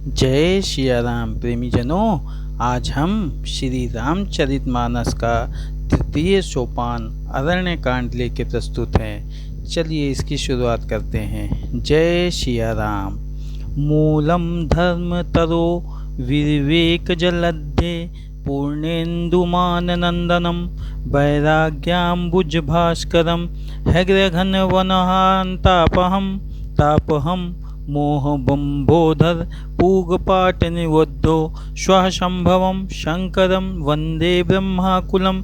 जय सिया राम प्रेमी जनों। आज हम श्री रामचरितमानस का तृतीय सोपान अरण्य कांड लेके प्रस्तुत हैं। चलिए इसकी शुरुआत करते हैं। जय सिया राम। मूलम धर्म तरो विवेक जलध्ये पूर्णेन्दुमान नंदनम वैराग्याम्बुज भास्करम हैग्रघन वनहांतापहम तापहम मोहबंबोधर पूगपाट निवद्धो श्वः संभवं शंकरं वंदे ब्रह्माकुलं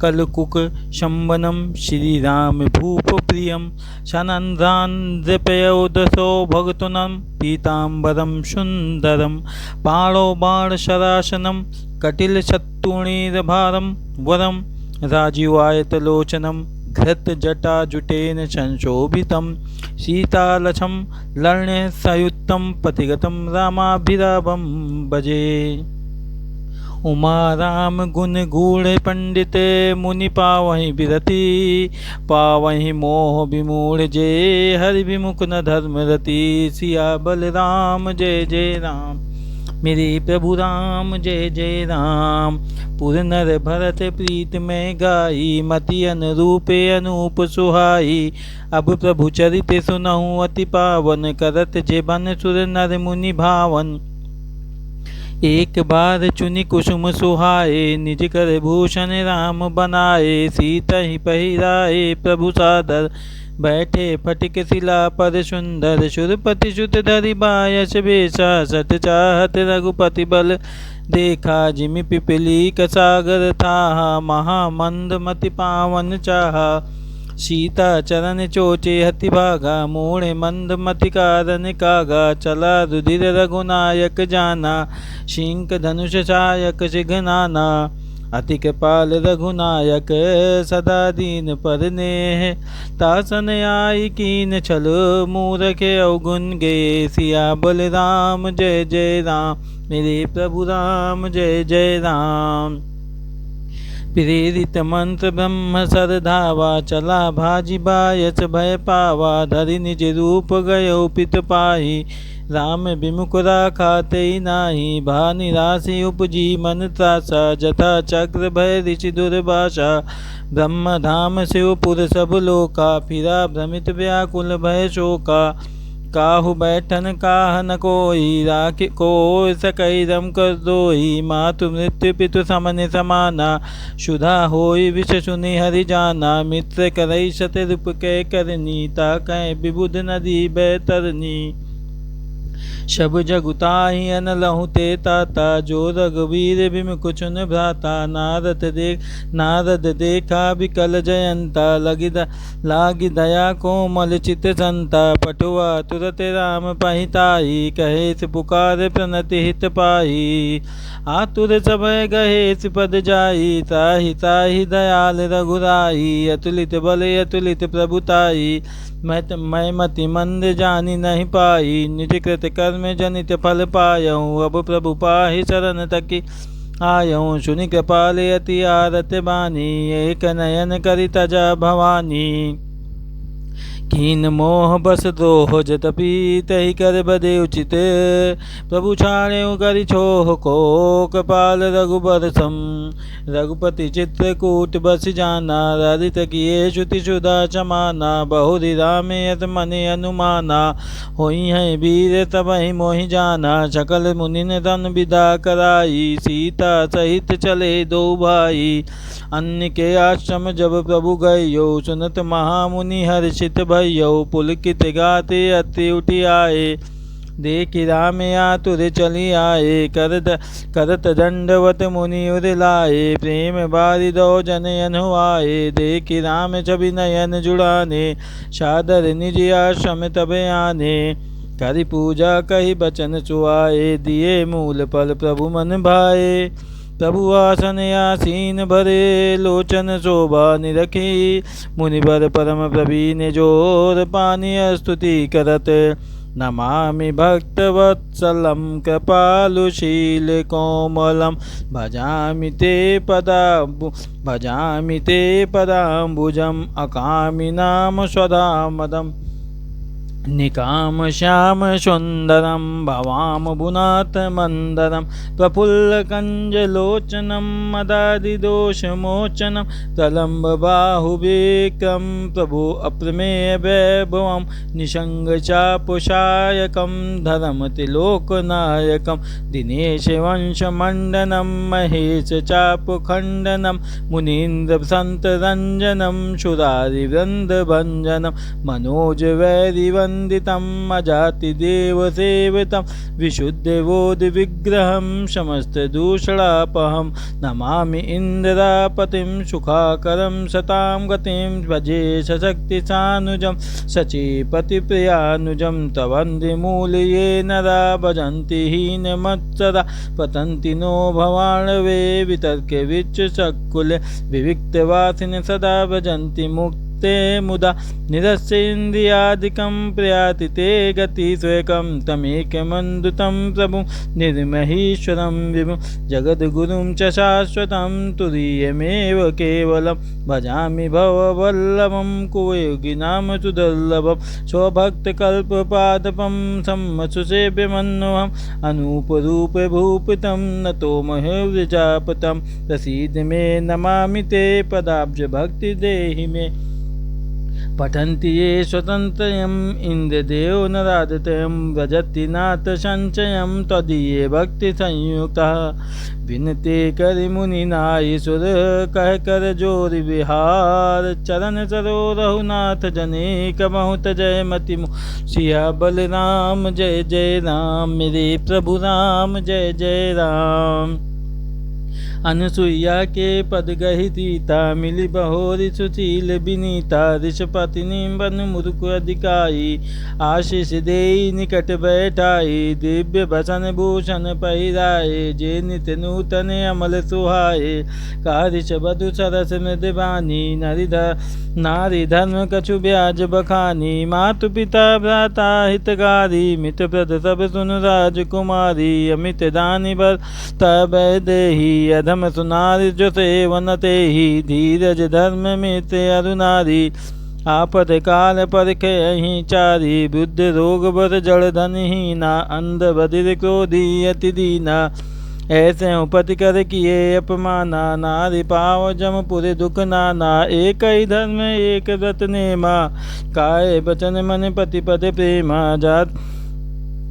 कलकुक शंबनं श्रीराम भूप प्रियं सनंद्रान्द्रपयोदसो भगतुनं पीतांबरं सुंदरं पाणो बाणशरासनं कटिल शत्रुणीरभारं वरं राजीवायतलोचनं घृतजटाजुटेन संशोभितं सीतालक्षं लर्ण्यसयुक्तं पथिगतं रामाभिरामं भजे। उमा राम गुण गूढ़ पंडित मुनि पावहि बिरति पावहि मोह विमूढ़ जे हरि विमुख न धर्म रति। सिया बलराम जय जय राम मेरे प्रभु राम जय जय राम। पुर नर भरत प्रीत में गाई मति अनुरूपे अनूप सुहाई। अब प्रभु चरित सुनहु अति पावन करत जे बन सुर नर मुनि भावन। एक बार चुनि कुसुम सुहाए निज कर भूषण राम बनाए। सीता ही पहिराए प्रभु सादर बैठे फटिक शिला पर सुंदर। सुरपति सुत धरि बायस बेसा सठ चाहत रघुपति बल देखा। जिमि पिपली कसागर था महामंद मति पावन चाहा। सीता चरण चोचे हति भागा मोड़े मंद मति कारण कागा। चला रुधिर रघुनायक जाना सिंह धनुष सायक सिघनाना। अति कृपाल रघुनायक सदा दीन पर नेह तासन आई कीन छल मूरख अवगुण गे। सिया बलराम जय जय राम मेरे प्रभु राम जय जय राम। प्रेरित मंत्र ब्रह्म सरधावा चला भाजी बायस भय पावा। धरि निज रूप गयो पित पाही राम विमुख राखा तेई नाही। भा निराशि उपजी मन त्रासा जथा चक्र भय ऋषि दुर्भाषा। ब्रह्म धाम शिवपुर सब लोका फिरा भ्रमित व्याकुल भय शोका। काहु बैठन काह न कोई राखि को सकई रम कर दोई। मातु मृत्यु पितु समन समाना शुधा होई विष सुनि हरि जाना। मित्र करई सत रूप कै करनी ताकै विबुध नदी बैतरनी। शब जगुताहि अन लहु ते ताता जो रघुवीर विमुख चुन भ्राता। नारद देखा विकल जयंता लागी दया कोमल चित संता। पटुआ तुरत राम पहिताई कहेस पुकार प्रणति हित पाई। आतुर समय गहेस पद जाई ताहि ताहि दयाल रघुराई। अतुलित बल अतुलित प्रभुताई मैं मति मंद जानी नहीं पाई। निज कृत कर्म जनित फल पायऊँ अब प्रभु पाहि शरण तकी आयऊँ। सुनि कृपाल अति आरत बानी एक नयन करि तजा भवानी। कीन मोह बस द्रोह जतपि तहि कर बदे उचित। प्रभु छाड़ेउ करि छोह को कृपाल रघुबर सम। रघुपति चित्रकूट बस जाना ललित किए श्रुति सुधा समाना। बहुरी राम यत मनि अनुमाना होई है वीर तबहि मोहि जाना। सकल मुनि तन विदा कराई सीता सहित चले दो भाई। अन्य के आश्रम जब प्रभु गयो सुनत महामुनि हर्षित भयो। पुलकित गाते अति उठी आए देखि राम आतुर चली आए। करत दंडवत मुनि उर लाए प्रेम बारिदो जन अनुआए। देखि राम छवि नयन जुड़ाने सादर निज आश्रम तब आने। करि पूजा कही बचन सुआए दिए मूल फल प्रभु मन भाए। प्रभु आसन आसीन भरे लोचन शोभा निरखी। मुनिवर परम प्रवीण जोर पानी स्तुति करत। नमामि भक्तवत्सलं कृपालुशील कोमलं। भजामि ते पदाम्बुजम् अकामि नाम स्वधामदम्। निकाम श्याम सुंदरम भवाम भुनाथ मंदरम प्रफुल्लकंजलोचनम मदादिदोषमोचनम प्रलम्ब बाहुविक्रम प्रभु अप्रमेय वैभवम निशंग चापुषायकम धर्मतिलोकनायकम दिनेश वंशमंडनम महेश चापुखंडनम मुनीन्द्र संतरंजनम सुरारिवृंदभंजनम मनोज वैरिवंदितम अजातिदेवसेवितं विशुद्धबोधविग्रहं समस्तदूषणापहं नमामि इन्द्रापतिं सुखाकरं सतां गतिं भजे सशक्तिसानुजं सचीपतिप्रियानुजं तवन्दिमूलये नरा भजन्ति हीनमत्सरा पतन्ति नो भवाणवे वितर्के विच्चकुले विविक्तवासिनि सदा भजन्ति मुक्ते मुदा निरस्येन्द्रियादिकं प्रयाति ते गति स्वयं तमेकमन्दुतं प्रभुं निर्महेश्वरं विभुं जगद्गुरुं च शाश्वतं तुरीयमेव केवलं भजामि भववल्लभं कुवयोगिनां सुदुर्लभं स्वभक्तकल्पपादपं सम्मसुसेव्यमन्वहम् अनूपरूपभूपितं नतो महेव्रजापतं प्रसीद मे नमामि ते पदाब्जभक्तिदेहि मे पठन्ति ये स्वतन्त्रयम् इन्द्रदेव नराधतयं व्रजति नाथ संचयं तदीये भक्तिसंयुक्तः विनते करि मुनिनायसुर कह कर जोरि विहार चरण सरो रघुनाथ जने कबहुत जय मति सिया बलराम जय जय राम मेरे प्रभु राम जय जय राम। अनुसुईया के पद गहि सीता मिली बहोरी सुशील बिनीता ऋषपतिनि बन मुरुक अधिकाई आशीष देई निकट बैठाई दिव्य भसन भूषण पहिराए जे नित नूतन अमल सुहाए कारिश बधु सरस मृदवानी नारी धर्म कछु ब्याज बखानी मातु पिता भ्राता हितकारी मित प्रद सब सुन राजकुमारी अमित दानी बर तब देही अधम सुनारी जो सेवनते ही धीरज धर्म मित्र अरुनारी आपद काल परखे अहीं चारी बुद्ध रोग बर जड़ धनहीना अंध बधिर क्रोधी अति दीना ऐसे उपति कर किए अपमाना नारी पाव जम पुरे दुख नाना एक ही धर्म एक व्रत नेमा काय बचन मन पति पद प्रेमा जात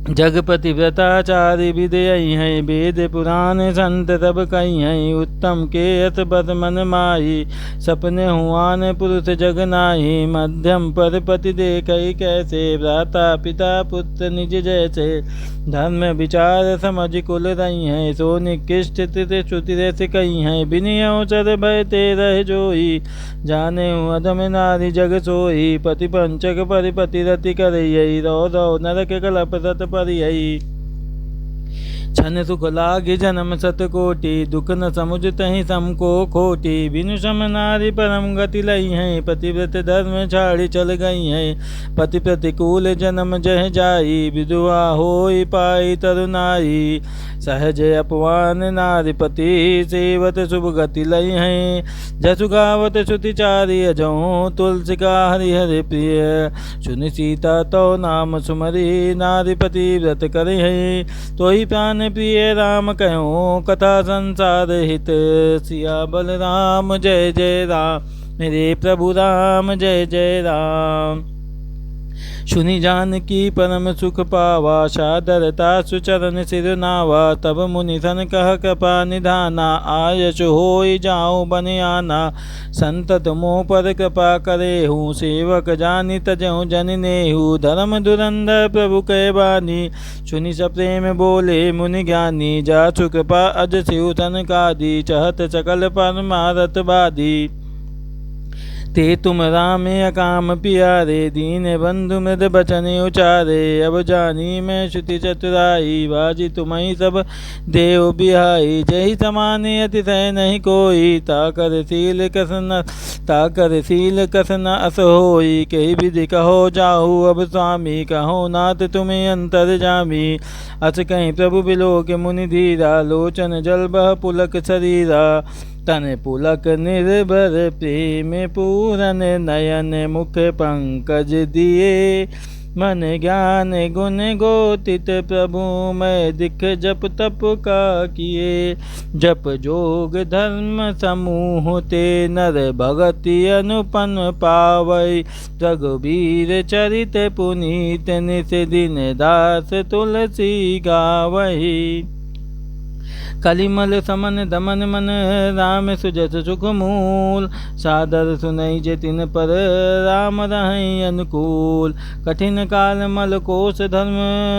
जगपति व्रताचारी विदयी हैं वेद पुराण संत तब कही हैं उत्तम के अत बद मन माही सपने हुआन पुरुष जगनाही मध्यम पर पति देखई कैसे भ्राता पिता पुत्र निज जैसे धर्म विचार समझ कुल रही हैं सो निकृष्ट श्रुति रैसे कही हैं बिनि अवसर भय ते रह जोई जाने अधम नारी जग सोई पति पंचक परिपति रति करई रो रो नरक कलप सत परियई छन सुख लागे जन्म सतकोटि दुख न समुझ तहि समको खोटी बिनु सम नारी परम गति लई हैं पतिव्रत धर्म छाड़ी चल गई हैं पति प्रतिकूल जन्म जह जाई विधवा होई पाई तरुनाई सहज अपवान नारी पति सेवत शुभ गति लई हैं जसु गावत श्रुति चारि अजो तुलसी का हरिहर प्रिय सुनि सीता तो नाम सुमरी नारी पति व्रत करे हैं तो ही प्राण प्रिय राम कहो कथा संसार हित सिया बलराम जय जय राम मेरे प्रभु राम जय जय राम। सुनि जानकी परम सुख पावा सादरता सुचरण सिर नावा तब मुनि सन कह कृपा निधाना आयस होई जाऊं बन आना संतत मोह पर कृपा करे हूँ सेवक जानी तजहु जन नेहु धर्म धुरंधर प्रभु कह बानी सुनि सप्रेम बोले मुनि ज्ञानी जासु कृपा अज शिव तन कादी चहत सकल परमारथ बादी ते तुम रामे अकाम पियारे दीन बंधु मृद बचन उचारे अब जानी मैं श्रुति चतुराई बाजी तुम्हें सब देव बिहाई जही समाने अतिशय नहीं कोई ताकर सील कसन अस होई कही विधि कहो जाहू अब स्वामी कहो नाथ तुम्हें अंतर जामी अस कहीं प्रभु बिलो के मुनि धीरा लोचन जल बह पुलक शरीरा तन पुलक निर्भर प्रेम पूरन नयन मुख पंकज दिए मन ज्ञान गुण गोतित प्रभु मैं दिख जप तप का किए। जप जोग धर्म समूह ते नर भगति अनुपन पावै। रघुबीर चरित पुनीत निस दिन दास तुलसी गावै। कलिमल समन दमन मन राम सुजस सुख मूल। सादर सुनई जतिन पर राम रहई अनुकूल। कठिन काल मल कोश धर्म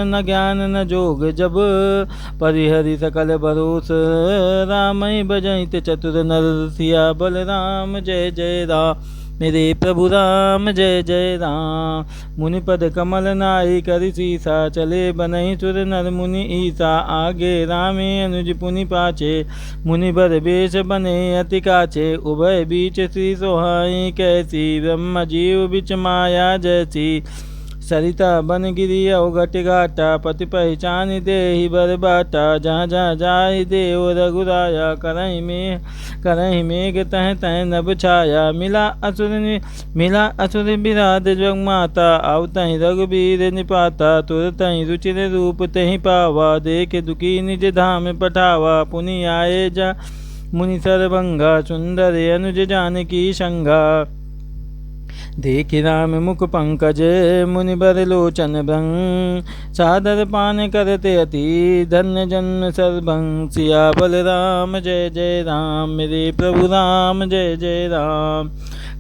न ज्ञान न जोग जब। परिहरि सकल भरोस रामई बजहित चतुर नर। सिया बल राम जय जय राम मेरे प्रभु राम जय जय राम। मुनिपद कमल नाई करि सीसा चले बनहि सुर नर मुनि ईसा। आगे रामे अनुज पुनि पाछे मुनि बर बेश बने अति काछे। उभय बीच श्री सोहाई कैसी ब्रह्म जीव बिच माया जैसी। सरिता बन गिरी अवघट घाटा पति पहचान देहि बर बाटा। जहाँ जहाँ जाहि देव रघुराया करहि मेघ तह तह नभ छाया। मिला असुर बिराद जग माता आवतहि रघुबीर निपाता। तुरतहि रुचिर रूप तहि पावा देख दुखी निज धाम पठावा। पुनि आए जा मुनि सरभंगा सुंदर अनुज जानकी संगा। देखि राम मुख पंकज मुनि बर लोचन भ्रंग। सादर पान करते अति धन्य जन्म सर्वं। सिया बल राम जय जय राम मेरे प्रभु राम जय जय राम।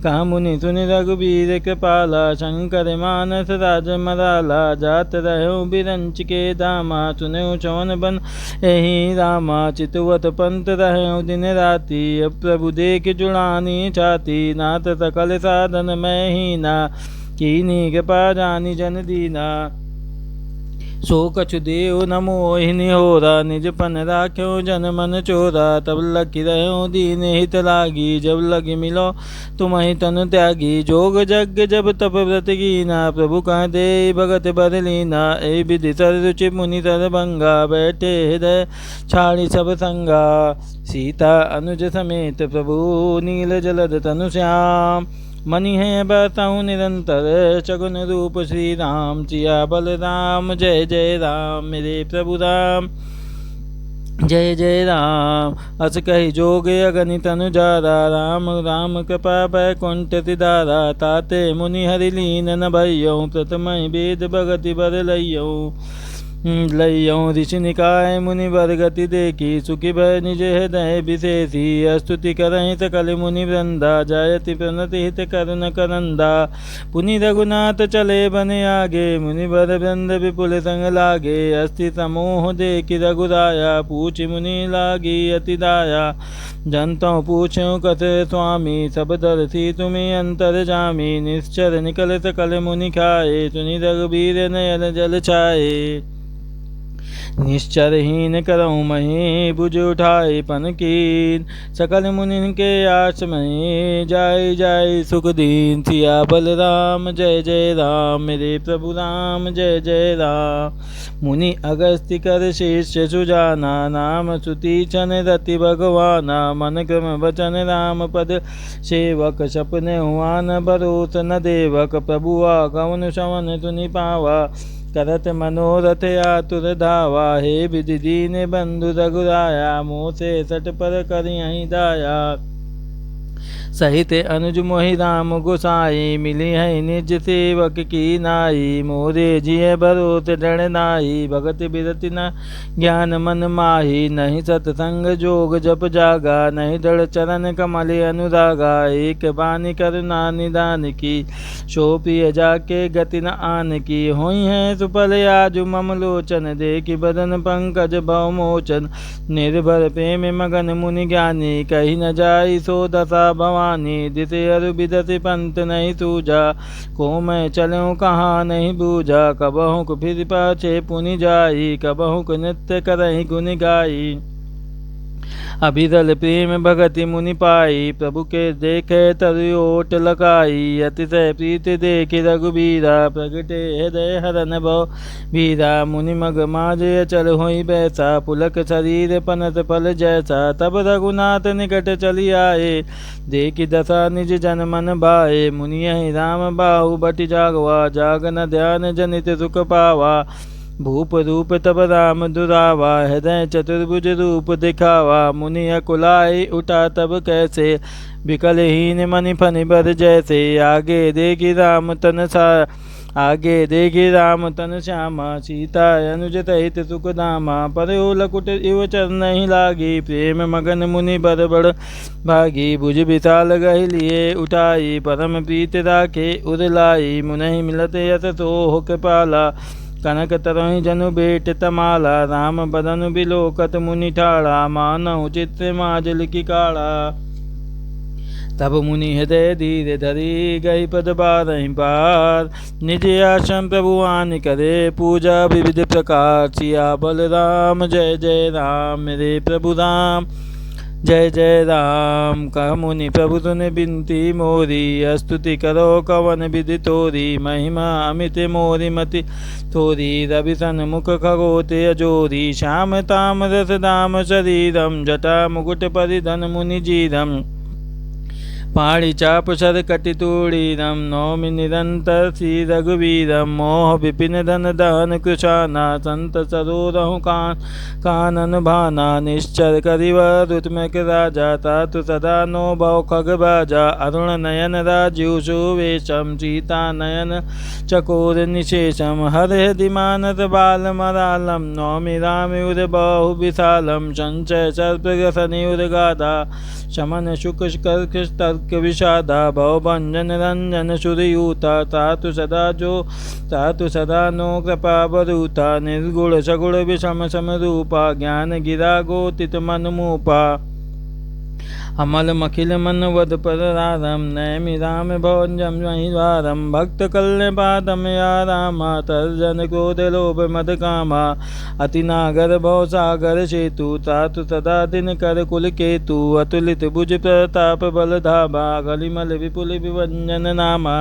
कहा मुनि सुनि रघुबीर कृपाला शंकर मानस राज मराला। जात रहो बिरंच के दामा सुनो चौन बन एहि रामा। चितवत पंत रहो दिन राति प्रभु देख जुड़ानी छाती। नाथ सकल साधन में हीना कीनी कृपा जानी जन दीना। सो कछु देव न मोहि निहोरा निज पन राख्यो जन मन चोरा। तब लखि रहो दीन हित लागी जब लगी मिलो तुम्हि तनु त्यागी। जोग जग जब तप व्रत कीना प्रभु कह दे भगत बर लीना। ए विधि सर रुचि मुनि सरभंगा बैठे हृदय छाड़ी सब संगा। सीता अनुज समेत प्रभु नील जलद तनु श्याम। मणि है बताऊँ निरंतर सगुन रूप श्री राम। सिया बल राम जय जय राम मेरे प्रभु राम जय जय राम। अस कहि जोग अगणित अनुजारा राम राम कृपा बैकुंठ सिधारा। ताते मुनि हरि लीन न भय्यौ प्रथम वेद भगति बर लय्यौ। ऋषि निकाय मुनि बर गति देखी सुखी भय निज हृदय विशेषी। स्तुति करहि सकल मुनि वृंदा जयति प्रणति हित करुण करंदा। पुनि रघुनाथ चले बने आगे मुनि बर वृंद विपुल संग लागे। अस्थि समूह देखि रघुराया पूछि मुनि लागी अति दाया। जनतों पूछो कथ स्वामी सब दर्शी तुम्हें अंतर जामी। निश्चर निकल सकल मुनि खाए सुनि रघुबीर नयन जल छाए। निश्चरहीन करऊँ मही भुज उठाए पन कीन। सकल मुनि के आस में जाय जाय सुख दीन। सिया बल राम जय जय राम मेरे प्रभु राम जय जय राम। मुनि अगस्त्य कर शिष्य सुजाना नाम सुति चन रति भगवाना। मन क्रम वचन राम पद सेवक सपने हुआ न भरोस न देवक। प्रभु आगमन श्रवण सुनि पावा करत मनोरथ आतुर धावा। हे विधि दीन बंधु रघुराया मोह से सट पर करियहि दाया। सहित अनुज मोहि राम गोसाई मिली है निज सेवक की नाई। मोरे जिय भरोस दृढ़ नाई भगत बिरति न ज्ञान मन माही। नहीं सतसंग जोग जप जागा नहीं दृढ़ चरण कमल अनुरागा। एक बानी करुणा निदान की सो प्रिय जाके गति न आन की। होई है सुफल आजु मम लोचन देखि बदन पंकज भव मोचन। निर्भर प्रेम मगन मुनि ज्ञानी कही न जाई सो दशा भवानी। दिसे अरु बिदति पंत नहीं सूझा को मैं चलूँ कहाँ नहीं बूझा। कबहु को फिर पाछे पुनि जाई कबहु को नृत्य करहि गुनि गाई। अभिदल प्रेम भगति मुनि पाई, प्रभु के देखे तरयोट लकाई। अतिशय प्रीति देखि रघुबीरा, प्रगटे हृदय हरन भव बीरा। मुनि मग माज अचल होई बैसा, पुलक शरीर पनत पल जैसा। तब रघुनाथ निकट चली आए, देखि दशा निज जन मन भाए। मुनि यहि राम बाहु बटि जागवा, जागन ध्यान जनित सुख पावा। भूप रूप तब राम दुरावा, हृदय चतुर्भुज रूप दिखावा। मुनि अकुलाए उठा तब कैसे, विकलहीन मनि फनि बर जैसे। आगे देखी राम तन श्यामा, सीता अनुज सहित सुख धामा। पर लकुट इव चरण ही लागी, प्रेम मगन मुनि बर बड़ भागी। भुज विशाल गहि लिए उठाई, परम प्रीत राखे उर लाई। मुनहि मिलत यस सोह कृपाला, कनक तरहि जनु बेट तमाला। राम बदनु बिलोकत मुनि ठाड़ा, मानहु चित्र माजल की काढ़ा। तब मुनि हृदय धीरे धरी, गई पद बारहि पार। निज आश्रम प्रभु आन करे, पूजा विविध प्रकार। सिया बल राम जय जय राम, मेरे प्रभु राम जय जय राम। कह मुनि प्रभु सुन बिनती मोरी, स्तुति करो कवन विधि तोरी। महिमा अमित मोरी मति थोरी, रवि सन मुख खगोते अजोरी। श्याम ताम रस दाम शरीरम, जटा मुकुट परिधन मुनि जीरम। पाणि चाप सर कटि तूणीरम, नौमि निरंतर श्री रघुवीरम। मोह विपिन धन दहन कृशाना, संत सरोरहु कानन भाना। निश्चर करिव रुतमक राजा, तातु सदा नो भव खग बाजा। अरुण नयन राजीव सुवेशम, सीता नयन चकोर निशेषम। हर मानस बाल मरालम, नौमि राम उर बाहु विशालम। संचय सर्प ग्रसनि उर गाधा, शमन शुक कर्क तर्क विषादा। भवभंजन रंजन सुरयूता, तातु सदा नो कृपा बरूता। निर्गुण सगुण विषम समरूपा, ज्ञान गिरा गोतित मन मूपा। अमल मखिल मन वद परारम, नैमि राम भोजम महिवारम। भक्त कल्य पादम या रामा, तर्जन क्रोध लोभ मद कामा। अति नागर भव सागर सेतु, तातु सदा दिन कर कुल केतु। अतुलित भुज प्रताप बल धामा, गलिमल विपुल विभंजन नामा।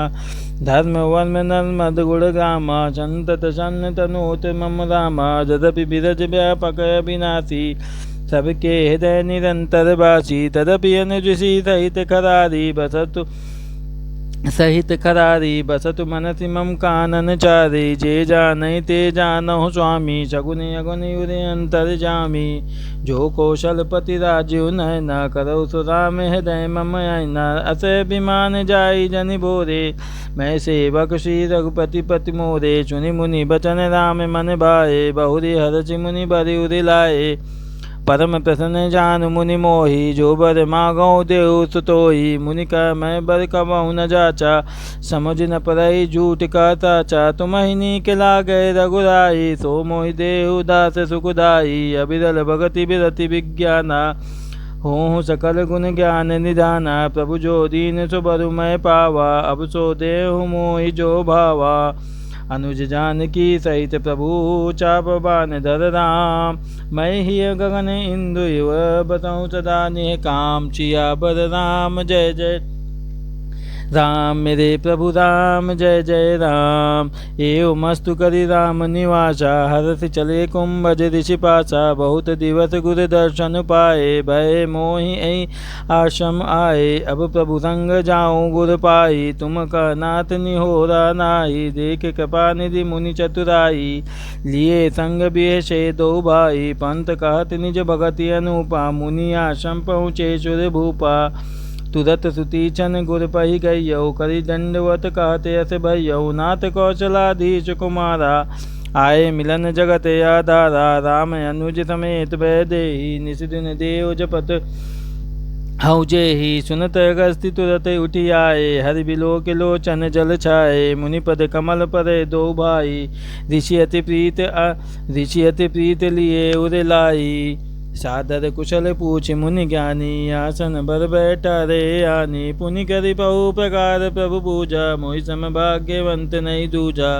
धर्म वर्म नर्मद गुण गामा, संतत सन तनोत मम रामा। यद्यपि बिरज व्यापक अविनाशी, सबके हृदय निरंतर बासी। तदपि अनुज सहित खरारी बसतु मनसि मम कानन चारी। जे जानहि ते जानहु स्वामी, सगुनि अगुनि उरे अंतर जामी। जो कौशलपति राजीव नयना, करौ सुराम हृदय मम आयना। अस अभिमान जाई जनि बोरे, मैं सेवक श्री रघुपति पति मोरे। सुनि मुनि बचन राम मन भाए, बहुरी हरषि मुनि बरि उरि लाए। परम प्रसन्न जानु मुनि मोहि, जो बर मागौ देहु सुतोहि। मुनि कह मैं बर कबहु न जाचा, समझ न परई झूठ का ताचा। तुम्हि नीक लागे रघुराई, सो मोहि देहु दास सुखदाई। अबिरल भगति बिरति विज्ञाना, होहु सकल गुण ज्ञान निधाना। प्रभु जो दीन सो बरु मैं पावा, अब सो देहु मोहि जो भावा। अनुज जानकी सहित प्रभु, चाप बान धर राम। मैं ही गगन इंदु इव, बताऊँ सदा निह काम। सिया बर राम जय जय राम, मेरे प्रभु राम जय जय राम। एव मस्तु करि राम निवासा, हरषि चले कुंभज ऋषि पासा। बहुत दिवस गुर दर्शन पाए, भय मोहि ऐ आश्रम आए। अब प्रभु संग जाऊँ गुर पाई, तुम कह नाथ निहोरा नाहि। देख कृपा निधि मुनि चतुराई, लिए संग बिहसे दो भाई। पंत कहत निज भगति अनुपा, मुनि आश्रम पहुँचे सुर भूपा। तुरत सुतीचन गुर पहि गयौ, करि दंडवत कहते यस भयौ। नाथ कौशलाधीश कुमारा, आए मिलन जगत आधारा। राम अनुज समेत भय देहि, निस दिन देव जपत हऊ जेहि। सुनत अगस्त्य तुरत उठी आए, हरि बिलोक लोचन जल छाए। मुनिपद कमल परे दो भाई, ऋषि अति प्रीत लिए उर लाई। सादर कुशल पूछ मुनि ज्ञानी, आसन बर बैठा रे आनी। पुनि करि बहु प्रकार प्रभु पूजा, मोहि सम भाग्यवंत नहीं दूजा।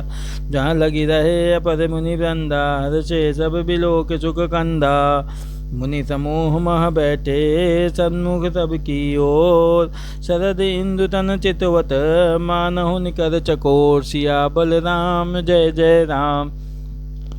जहाँ लगी रहे अपर मुनि वृंदा, हर्षे सब बिलोक सुख कंदा। मुनि समूह मह बैठे सन्मुख सब की ओर। शरद इंदु तन चितवत मानहु निकर चकोर। सिया बलराम जय जय राम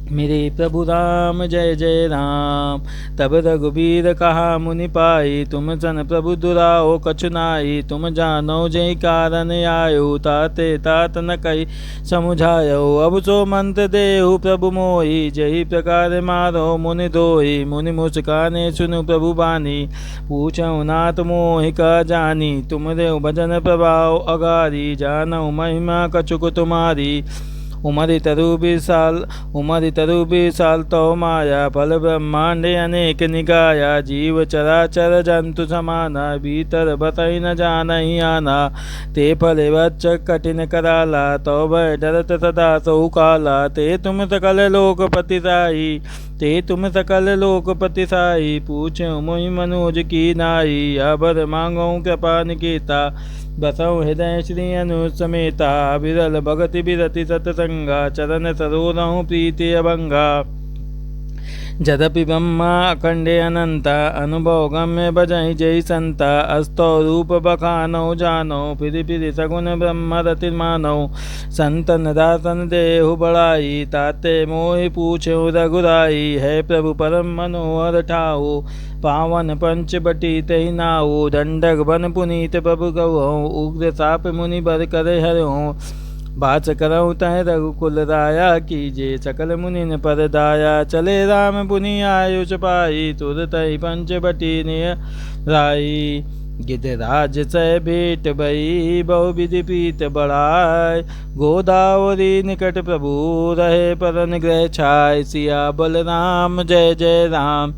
मेरे प्रभु राम जय जय राम। तब रघुबीर कहा मुनि पाई तुम सन प्रभु दुराओ कछु नाई। तुम जानो जय कारण आयो ताते तात न कही समुझायो। अब सो मंत्र देहु प्रभु मोहि जय प्रकार मारो मुनि दोहि। मुनि मुस्काने सुनु प्रभु बानी पूछऊ नाथ मोहि का जानी। तुम देव भजन प्रभाव अगारी जानऊ महिमा कछुक तुम्हारी। उमरि तरु विशाल तो माया फल ब्रह्मांड अनेक निगाया। जीव चराचर जंतु समाना भीतर बतई न जानहि आना। ते फल वच्च कठिन कराला तो भय डरत सदा सौ काला। ते तुम सकल लोकपति साई ते तुम सकल लोकपति साई। पूछो मोहि मनोज की नाई अबर मांगो कृपा निकेता। बसौ हृदय श्री अनुसमेता विरल भगति बिरति सतसंगा। चरण सरोरहु प्रीति अभंगा। जदपि ब्रह्मा अखंडे अनंता अनुभव गम्य बजहि जय संता। अस्तो रूप बखानो जानो फिर फिर सगुन ब्रह्म रति मानो। संतन दासन देहु बड़ाई ताते मोहि पूछो रघुराई। है प्रभु परम मनोहर ठाऊ पावन पंच बटी तहि नाऊ। दंडक बन पुनीत प्रभु गौ उग्र साप मुनि बर कर हरऊ। बाच करऊँ तह रघुकुल राया कीजे सकल मुनि पर दाया। चले राम पुनि आयुष पाई तुरत ही पंच बटी निय राई। गिधराज सह भेट भई बहु विधि प्रीत बढ़ाय। गोदावरी निकट प्रभु रहे पर निग्रह छाय। सिया बलराम जय जय राम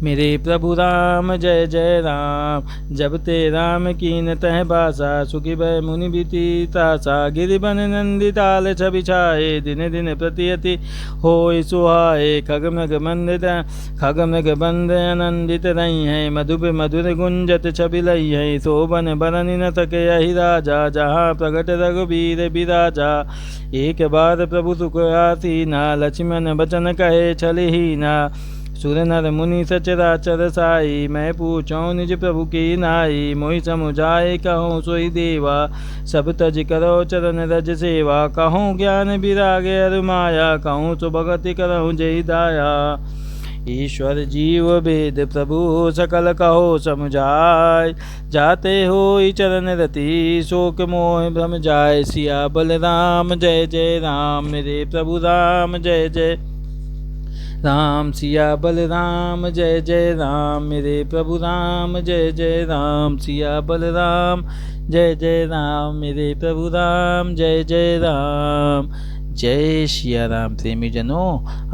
मेरे प्रभु राम जय जय राम। जब ते राम कीन तह बासा सुखी भय मुनि बीती तासा। गिरिबन नंदी ताल छवि छाए दिन दिन प्रतियति होय सुहाए। खग मृग बंद आनंदित रही है मधुप मधुर गुंजत छवि लई है। शोभन बरन न सके यही राजा जहाँ प्रगट रघुबीर बिराजा। एक बार प्रभु सुख आसीना लक्ष्मण बचन कहे छलहीना। सुर नर मुनि सचराचर साई मैं पूछऊँ निज प्रभु की नाई। मोहि समुझाए कहूँ सोई देवा सब तज करो चरण रज सेवा। कहूँ ज्ञान विरागे अरु माया कहूँ सो भगति करऊँ जय दाया। ईश्वर जीव भेद प्रभु सकल कहो समुझाय। जाते हो चरण रति शोक मोह भ्रम जाय। सिया बलराम जय जय राम मेरे प्रभु राम जय जय राम। सिया बलराम जय जय राम मेरे प्रभु राम जय जय राम। सिया बलराम जय जय राम मेरे प्रभु राम जय जय राम। जय सिया राम। प्रेमी जनों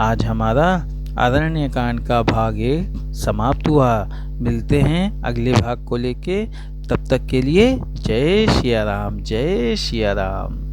आज हमारा अरण्य कांड का भाग 1 समाप्त हुआ। मिलते हैं अगले भाग को लेके। तब तक के लिए जय सिया राम जय सिया राम।